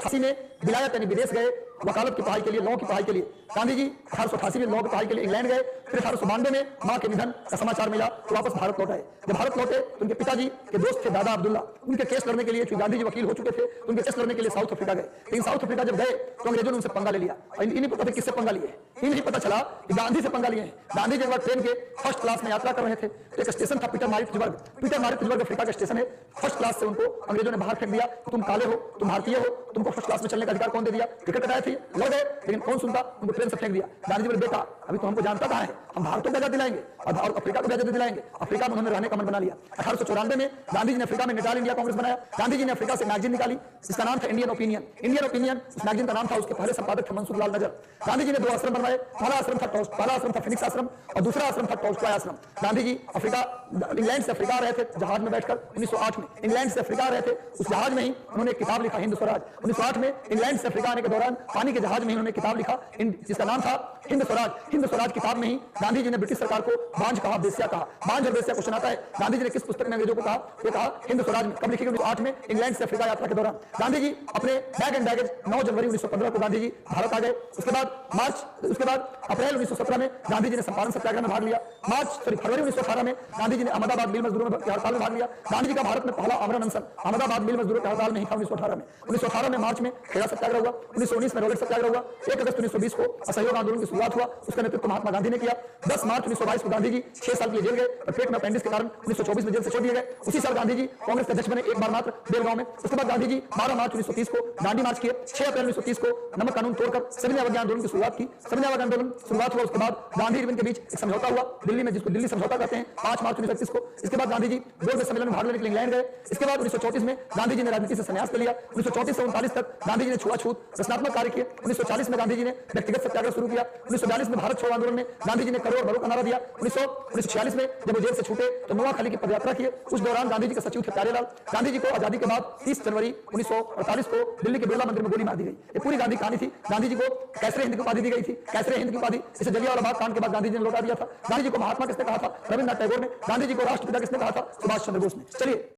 1888 में विलायत यानी विदेश गए वकालत की पढ़ाई के लिए, लॉ की पढ़ाई के लिए। गांधी जी 1888 में लॉ की पढ़ाई के लिए इंग्लैंड गए। फिर 1892 में मां के निधन का समाचार मिला तो वापस भारत लौट आए। जब भारत लौटे तो उनके पिताजी के दोस्त थे दादा अब्दुल्ला, उनके केस लड़ने के लिए, चूंकि गांधी जी वकील हो चुके थे तो उनके केस लड़ने के लिए साउथ अफ्रीका गए। लेकिन साउथ अफ्रीका जब गए तो अंग्रेजों ने उनसे पंगा ले लिया। इन्हीं पता किससे पंगा लिए, इन्हीं पता चला कि गांधी से पंगा लिए हैं। गांधी जी एक बार ट्रेन के फर्स्ट क्लास में यात्रा कर रहे थे तो एक स्टेशन था पीटरमारिट्जबर्ग अफ्रीका का स्टेशन है। फर्स्ट क्लास से उनको अंग्रेजों ने बाहर फेंक दिया। तुम काले हो, तुम भारतीय हो, तुमको फर्स्ट क्लास में चलने का अधिकार कौन दे दिया? टिकट कटाए थे, लड़ गए, लेकिन कौन सुनता, उनको ट्रेन से फेंक दिया। गांधी जी बोले बेटा अभी तो हमको जानता कहां है, हम भारत को आजादी दिलाएंगे और भारत अफ्रीका को आजादी दिलाएंगे। अफ्रीका में उन्होंने रहने का मन बना लिया। 1894 में गांधी जी ने अफ्रीका में नेटाल इंडिया कांग्रेस बनाया। गांधी जी ने अफ्रीका से मैगजीन निकाली जिसका नाम था इंडियन ओपिनियन। इंडियन ओपिनियन उस मैगजीन का नाम था। उसके पहले संपादक थे मंसूर लाल नजर। गांधी जी ने 2 आश्रम बनवाए। पहला आश्रम था फिनिक्स आश्रम और दूसरा आश्रम था टॉल्स्टॉय आश्रम। गांधी जी इंग्लैंड से अफ्रीका रहे थे जहाज में बैठकर 1908 में इंग्लैंड से अफ्रीका रहे थे। उस जहाज में ही उन्होंने एक किताब लिखा हिंद स्वराज। 1908 में इंग्लैंड से अफ्रीका आने के दौरान पानी के जहाज में ही उन्होंने किताब लिखा जिसका नाम था हिंद स्वराज। हिंद स्वराज किताब में ही गांधी जी ने ब्रिटिश सरकार को बांझ कहा, बेस्या कहा। बांझ और बेस्या क्वेश्चन आता है गांधी जी ने किस पुस्तक में अंग्रेजों को कहा? ये कहा हिंद स्वराज में। कब लिखी? 1908 में इंग्लैंड से अफ्रीका यात्रा के दौरान। गांधी जी अपने बैग एंड बैगेज 9 जनवरी 1915 को गांधी जी भारत आ गए। उसके बाद अप्रैल 1917 में गांधी जी ने चंपारण सत्याग्रह में भाग लिया। फरवरी 1918 में गांधी जी ने अहमदाबाद मिल मजदूरों की हड़ताल में भाग लिया। गांधी जी का भारत में पहला आमरण अनशन अहमदाबाद मिल मजदूरों की हड़ताल में ही था 1918 में। 1918 में मार्च में खेड़ा सत्याग्रह हुआ। 1919 में रोलेट सत्याग्रह हुआ। 1 अगस्त 1920 को असहयोग आंदोलन की शुरुआत हुआ। उसका नेतृत्व महात्मा गांधी ने किया। 10 मार्च 1922 को गांधी जी 6 साल के लिए जेल गए और पेट में अपेंडिक्स के कारण 1924 में जेल से छोड़ दिए गए। उसी साल गांधी जी कांग्रेस के अध्यक्ष बने, एक बार मात्र बेलगांव में। उसके बाद गांधी जी 12 मार्च 1930 को दांडी मार्च किए। 6 अप्रैल 1930 को नमक कानून तोड़कर सविनय अवज्ञा आंदोलन की शुरुआत की। सविनय अवज्ञा आंदोलन शुरुआत हुआ। उसके बाद गांधी इरविन के बीच एक समझौता हुआ दिल्ली में, जिसको दिल्ली समझौता कहते हैं, 5 मार्च 1931 को। इसके बाद गांधी जी गोलमेज सम्मेलन में भाग लेने के लिए इंग्लैंड गए। इसके बाद 1934 में गांधी जी ने राजनीति से संन्यास ले लिया। 1934 से 39 तक गांधी जी ने छुआछूत रचनात्मक कार्य किए। 1940 में गांधी जी ने व्यक्तिगत सत्याग्रह शुरू किया। 1942 में भारत छोड़ो आंदोलन में गांधी जी ने करो और भरो का नारा दिया। 1946 में जब वो जेल से छूटे तो नोआखाली की पदयात्रा किए। उस दौरान गांधी जी के सचिव थे प्यारेलाल। गांधी जी को आजादी के बाद 30 जनवरी 1948 को दिल्ली के बिरला मंदिर में गोली मार दी गई। ये पूरी गांधी कहानी थी। गांधी जी को कैसरे हिंद की उपाधि दी गई थी। कैसरे हिंद की उपाधि इसे जलियांवाला बाग कांड के बाद गांधी जी ने लौटा दिया था। गांधी जी को महात्मा किसने कहा था? रविन्द्रनाथ टैगोर ने। गांधी जी को राष्ट्रपिता किसने कहा था? सुभाष चंद्र बोस ने। चलिए